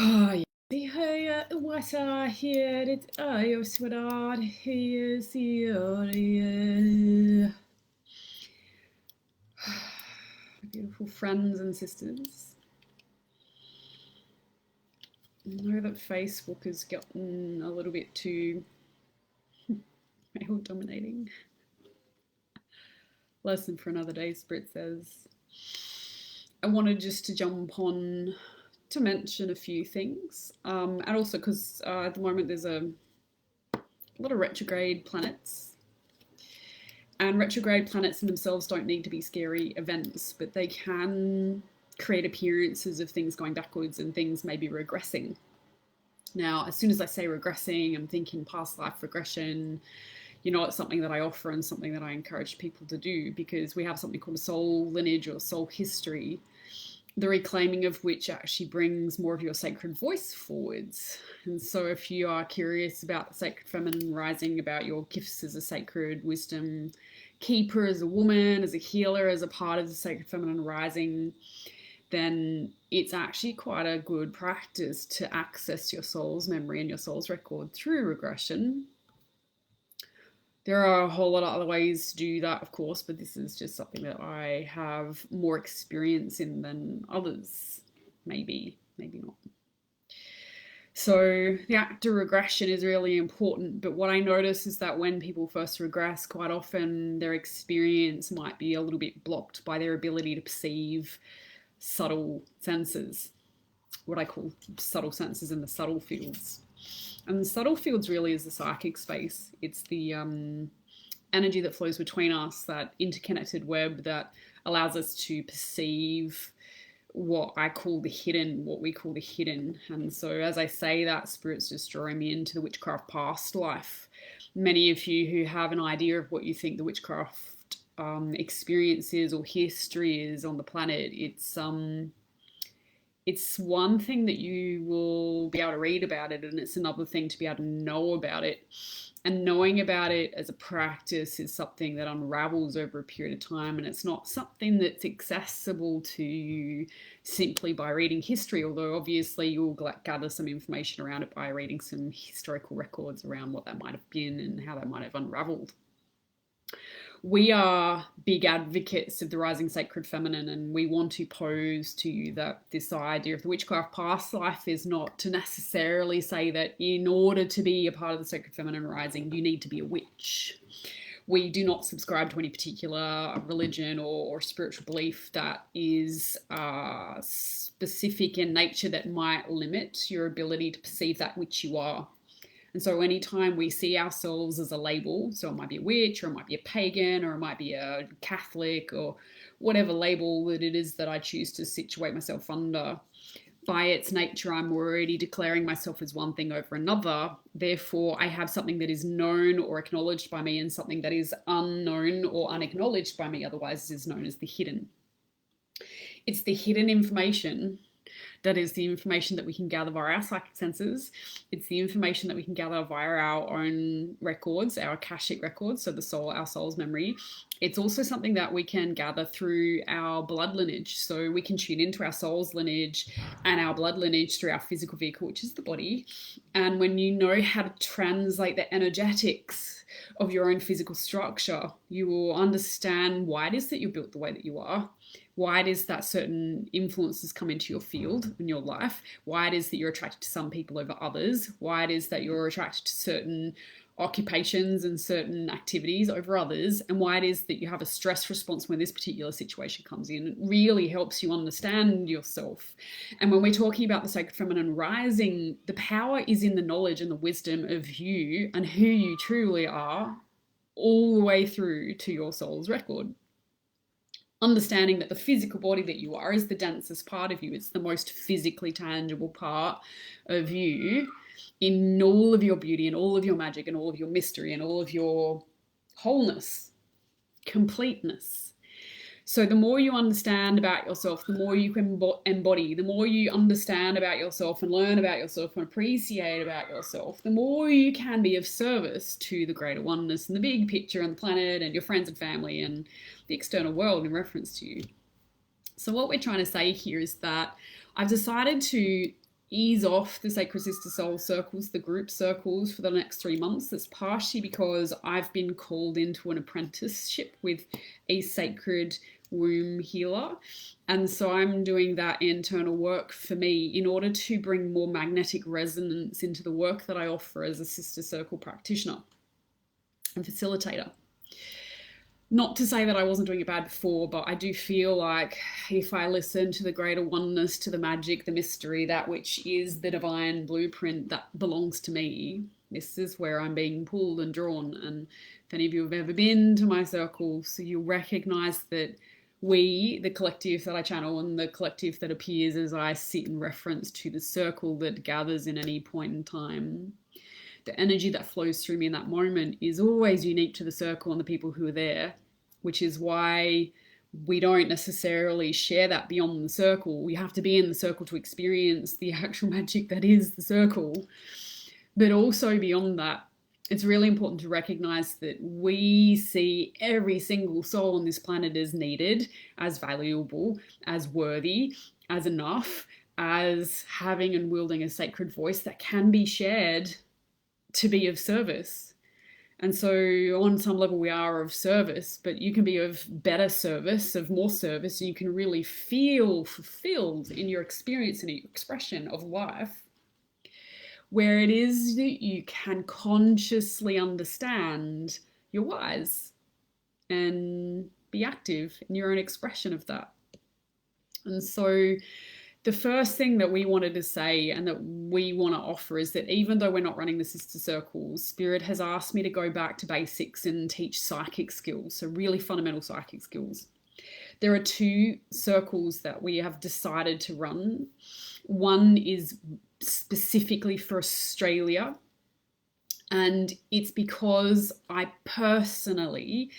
Ai, what I hear it I was what I hear the beautiful friends and sisters. I know that Facebook has gotten a little bit too male dominating. Lesson for another day, Spirit says. I wanted just to jump on to mention a few things, and also because at the moment there's a lot of retrograde planets. And retrograde planets in themselves don't need to be scary events, but they can create appearances of things going backwards and things maybe regressing. Now, as soon as I say regressing, I'm thinking past life regression. You know, it's something that I offer and something that I encourage people to do because we have something called a soul lineage or soul history, the reclaiming of which actually brings more of your sacred voice forwards. And so, if you are curious about the sacred feminine rising, about your gifts as a sacred wisdom keeper, as a woman, as a healer, as a part of the sacred feminine rising, then it's actually quite a good practice to access your soul's memory and your soul's record through regression. There are a whole lot of other ways to do that, of course, but this is just something that I have more experience in than others. Maybe not. So the act of regression is really important, but what I notice is that when people first regress, quite often their experience might be a little bit blocked by their ability to perceive subtle senses, what I call subtle senses in the subtle fields. And the subtle fields really is the psychic space. It's the energy that flows between us, that interconnected web that allows us to perceive what I call the hidden, what we call the hidden. And so as I say that, Spirit's just drawing me into the witchcraft past life. Many of you who have an idea of what you think the witchcraft experience is or history is on the planet, it's one thing that you will be able to read about it, and it's another thing to be able to know about it. And knowing about it as a practice is something that unravels over a period of time, and it's not something that's accessible to you simply by reading history, although obviously you'll gather some information around it by reading some historical records around what that might have been and how that might have unraveled. We are big advocates of the rising sacred feminine, and we want to pose to you that this idea of the witchcraft past life is not to necessarily say that in order to be a part of the sacred feminine rising, you need to be a witch. We do not subscribe to any particular religion or spiritual belief that is specific in nature that might limit your ability to perceive that which you are. And so anytime we see ourselves as a label, so it might be a witch, or it might be a pagan, or it might be a Catholic, or whatever label that it is that I choose to situate myself under, by its nature, I'm already declaring myself as one thing over another. Therefore, I have something that is known or acknowledged by me and something that is unknown or unacknowledged by me, otherwise is known as the hidden. It's the hidden information that is the information that we can gather via our psychic senses. It's the information that we can gather via our own records, our Akashic records, so the soul, our soul's memory. It's also something that we can gather through our blood lineage. So we can tune into our soul's lineage and our blood lineage through our physical vehicle, which is the body. And when you know how to translate the energetics of your own physical structure, you will understand why it is that you're built the way that you are, why it is that certain influences come into your field in your life, why it is that you're attracted to some people over others, why it is that you're attracted to certain occupations and certain activities over others, and why it is that you have a stress response when this particular situation comes in. It really helps you understand yourself. And when we're talking about the sacred feminine rising, the power is in the knowledge and the wisdom of you and who you truly are, all the way through to your soul's record. Understanding that the physical body that you are is the densest part of you. It's the most physically tangible part of you in all of your beauty and all of your magic and all of your mystery and all of your wholeness, completeness. So the more you understand about yourself, the more you can embody, the more you understand about yourself and learn about yourself and appreciate about yourself, the more you can be of service to the greater oneness and the big picture and the planet and your friends and family and the external world in reference to you. So what we're trying to say here is that I've decided to ease off the Sacred Sister Soul circles, the group circles, for the next 3 months. That's partially because I've been called into an apprenticeship with a sacred womb healer. And so I'm doing that internal work for me in order to bring more magnetic resonance into the work that I offer as a Sister Circle practitioner and facilitator. Not to say that I wasn't doing it bad before, but I do feel like if I listen to the greater oneness, to the magic, the mystery, that which is the divine blueprint that belongs to me, this is where I'm being pulled and drawn. And if any of you have ever been to my circle, so you'll recognize that we, the collective that I channel and the collective that appears as I sit in reference to the circle that gathers in any point in time, the energy that flows through me in that moment is always unique to the circle and the people who are there, which is why we don't necessarily share that beyond the circle. We have to be in the circle to experience the actual magic that is the circle. But also beyond that, it's really important to recognize that we see every single soul on this planet as needed, as valuable, as worthy, as enough, as having and wielding a sacred voice that can be shared to be of service. And so on some level we are of service, but you can be of better service, of more service, and you can really feel fulfilled in your experience and your expression of life, where it is that you can consciously understand you're wise and be active in your own expression of that. And so the first thing that we wanted to say and that we want to offer is that even though we're not running the Sister Circles, Spirit has asked me to go back to basics and teach psychic skills, so really fundamental psychic skills. There are 2 circles that we have decided to run. One is specifically for Australia, and it's because I personally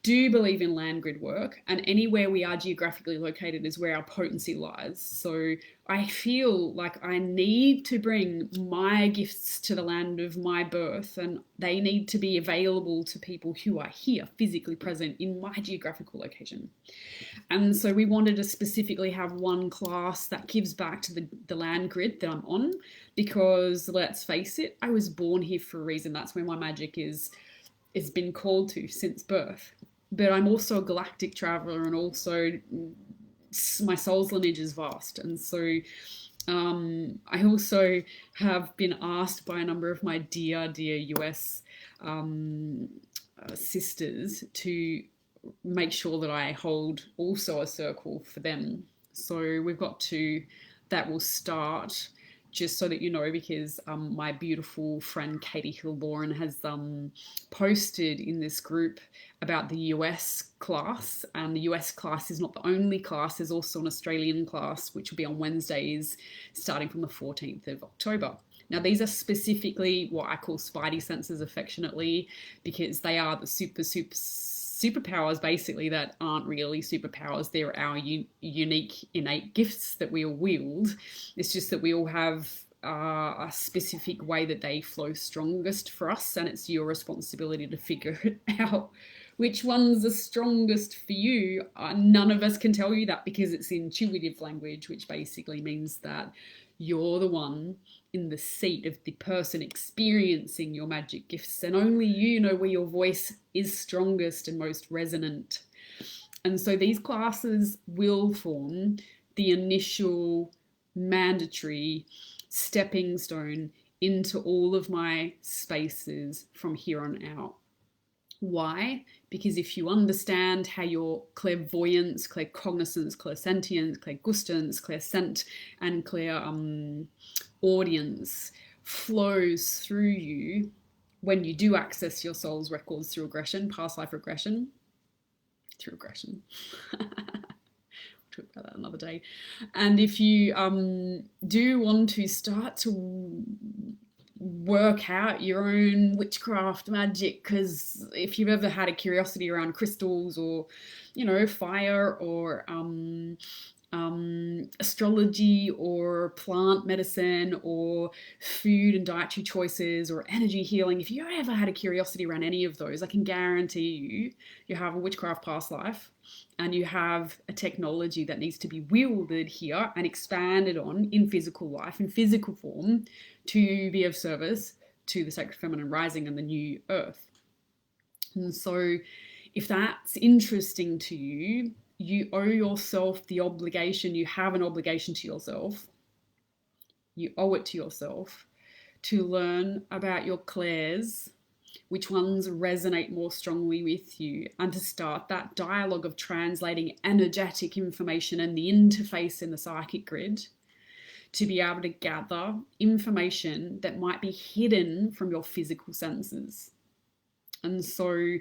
do believe in land grid work, and anywhere we are geographically located is where our potency lies. So I feel like I need to bring my gifts to the land of my birth, and they need to be available to people who are here, physically present in my geographical location. And so we wanted to specifically have one class that gives back to the land grid that I'm on, because let's face it, I was born here for a reason. That's where my magic is been called to since birth. But I'm also a galactic traveler, and also my soul's lineage is vast. And so I also have been asked by a number of my dear US sisters to make sure that I hold also a circle for them. So we've got 2 that will start, just so that you know, because my beautiful friend Katie Hill-Lauren has posted in this group about the US class, and the US class is not the only class. There's also an Australian class which will be on Wednesdays starting from the 14th of October. Now these are specifically what I call spidey senses affectionately, because they are the superpowers basically that aren't really superpowers. They're our unique innate gifts that we all wield. It's just that we all have a specific way that they flow strongest for us, and it's your responsibility to figure it out. Which one's the strongest for you? None of us can tell you that, because it's intuitive language, which basically means that you're the one in the seat of the person experiencing your magic gifts, and only you know where your voice is strongest and most resonant. And so these classes will form the initial mandatory stepping stone into all of my spaces from here on out. Why? Because if you understand how your clairvoyance, claircognizance, clairsentience, clairgustance, clairsent, and clairaudience flows through you when you do access your soul's records through regression, past life regression, through regression. We'll talk about that another day. And if you do want to start to work out your own witchcraft magic, because if you've ever had a curiosity around crystals or, you know, fire or astrology or plant medicine or food and dietary choices or energy healing, if you ever had a curiosity around any of those, I can guarantee you have a witchcraft past life and you have a technology that needs to be wielded here and expanded on in physical life, in physical form, to be of service to the sacred feminine rising and the new earth. And so if that's interesting to you, you owe yourself the obligation, you have an obligation to yourself, you owe it to yourself to learn about your clairs, which ones resonate more strongly with you, and to start that dialogue of translating energetic information and the interface in the psychic grid to be able to gather information that might be hidden from your physical senses. And so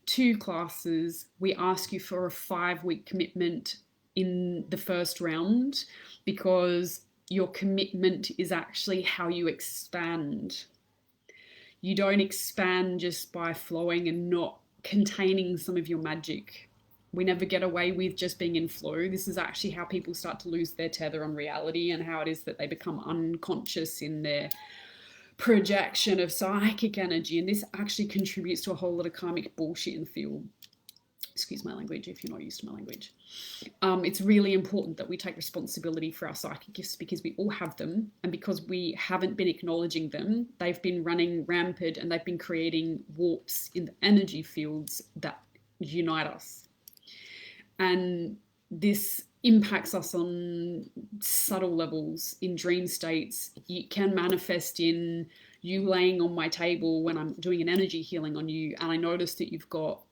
2 classes, we ask you for a 5-week commitment in the first round, because your commitment is actually how you expand. You don't expand just by flowing and not containing some of your magic. We never get away with just being in flow. This is actually how people start to lose their tether on reality, and how it is that they become unconscious in their projection of psychic energy. And this actually contributes to a whole lot of karmic bullshit in the field. Excuse my language if you're not used to my language. It's really important that we take responsibility for our psychic gifts, because we all have them, and because we haven't been acknowledging them, they've been running rampant and they've been creating warps in the energy fields that unite us. And this impacts us on subtle levels in dream states. It can manifest in you laying on my table when I'm doing an energy healing on you, and I notice that you've got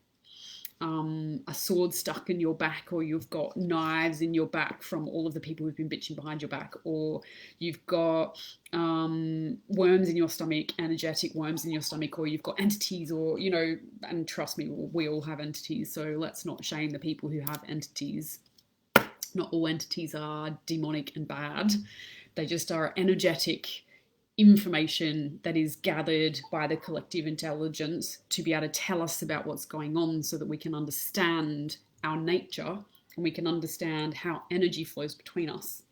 a sword stuck in your back, or you've got knives in your back from all of the people who've been bitching behind your back, or you've got worms in your stomach, energetic worms in your stomach, or you've got entities, or, you know, and trust me, we all have entities, so let's not shame the people who have entities. Not all entities are demonic and bad. They just are energetic information that is gathered by the collective intelligence to be able to tell us about what's going on, so that we can understand our nature and we can understand how energy flows between us.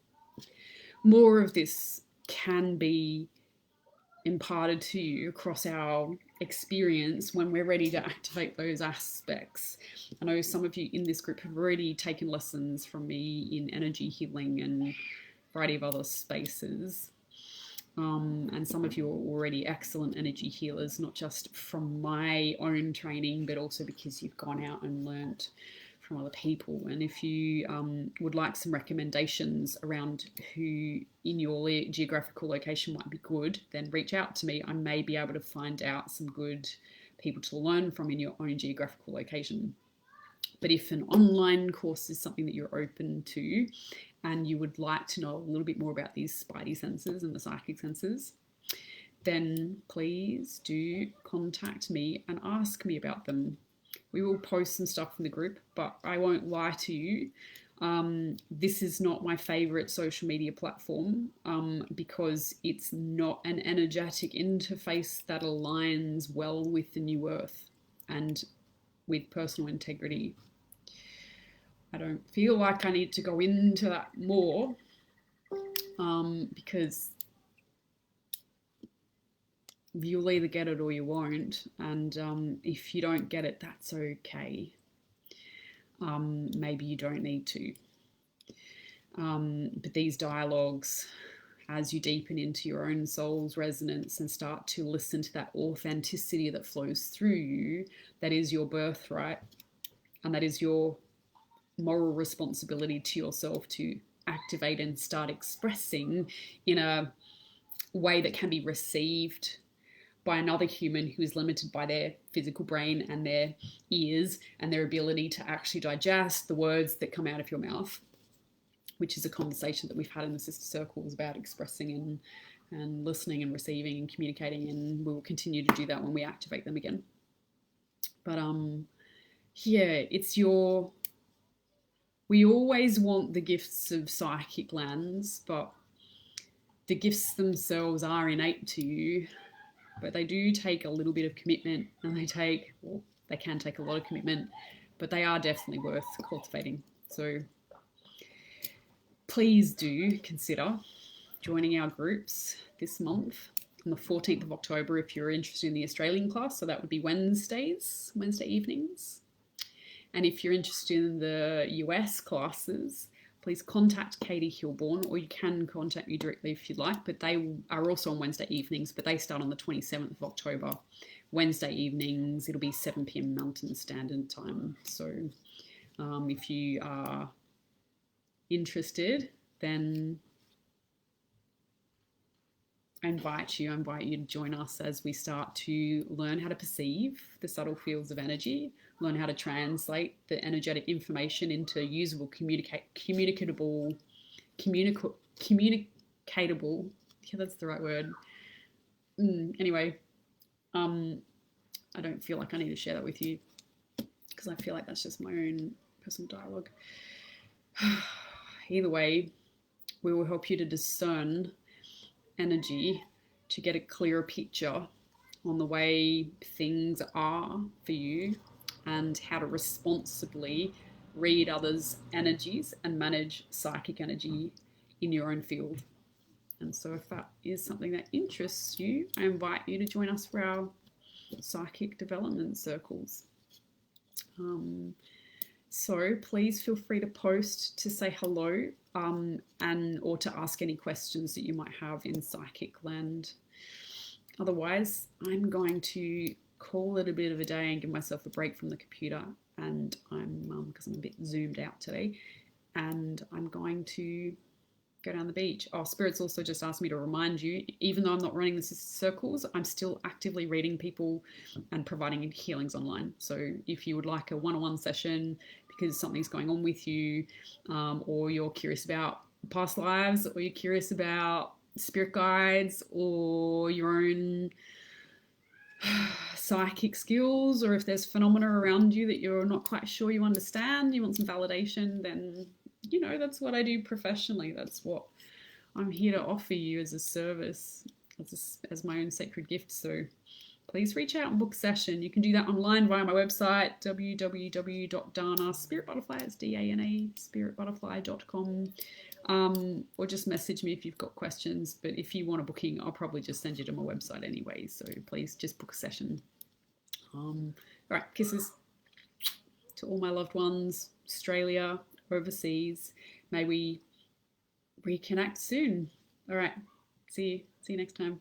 More of this can be imparted to you across our experience when we're ready to activate those aspects. I know some of you in this group have already taken lessons from me in energy healing and a variety of other spaces. And some of you are already excellent energy healers, not just from my own training, but also because you've gone out and learnt from other people. And if you would like some recommendations around who in your geographical location might be good, then reach out to me. I may be able to find out some good people to learn from in your own geographical location. But if an online course is something that you're open to, and you would like to know a little bit more about these spidey senses and the psychic senses, then please do contact me and ask me about them. We will post some stuff in the group, but I won't lie to you. This is not my favorite social media platform because it's not an energetic interface that aligns well with the new earth and with personal integrity. I don't feel like I need to go into that more because you'll either get it or you won't. And if you don't get it, that's okay. Maybe you don't need to. But these dialogues, as you deepen into your own soul's resonance and start to listen to that authenticity that flows through you, that is your birthright, and that is your moral responsibility to yourself to activate and start expressing in a way that can be received by another human who is limited by their physical brain and their ears and their ability to actually digest the words that come out of your mouth, which is a conversation that we've had in the sister circles about expressing and listening and receiving and communicating, and we will continue to do that when we activate them again. But yeah, it's your... We always want the gifts of psychic lands, but the gifts themselves are innate to you, but they do take a little bit of commitment, and they can take a lot of commitment, but they are definitely worth cultivating. So please do consider joining our groups this month on the 14th of October if you're interested in the Australian class. So that would be Wednesday evenings. And if you're interested in the US classes, please contact Katie Hilborn, or you can contact me directly if you'd like, but they are also on Wednesday evenings, but they start on the 27th of October. Wednesday evenings, it'll be 7 p.m. Mountain Standard Time. So if you are interested, then I invite you to join us as we start to learn how to perceive the subtle fields of energy, learn how to translate the energetic information into usable, communicatable, yeah, that's the right word. Anyway, I don't feel like I need to share that with you because I feel like that's just my own personal dialogue. Either way, we will help you to discern energy to get a clearer picture on the way things are for you and how to responsibly read others' energies and manage psychic energy in your own field. And so if that is something that interests you, I invite you to join us for our psychic development circles. So please feel free to post to say hello or to ask any questions that you might have in psychic land. Otherwise, I'm going to call it a bit of a day and give myself a break from the computer, and because I'm a bit zoomed out today, and I'm going to go down the beach. Oh, Spirit's also just asked me to remind you, even though I'm not running the circles, I'm still actively reading people and providing healings online. So if you would like a one-on-one session because something's going on with you, or you're curious about past lives, or you're curious about spirit guides or your own psychic skills, or if there's phenomena around you that you're not quite sure you understand, you want some validation, then that's what I do professionally. That's what I'm here to offer you as a service, as my own sacred gift. So please reach out and book a session. You can do that online via my website, www.dana.spiritbutterfly, it's D-A-N-A, spiritbutterfly.com, or just message me if you've got questions. But if you want a booking, I'll probably just send you to my website anyway. So please just book a session. All right, kisses to all my loved ones, Australia, overseas. May we reconnect soon. All right, see you next time.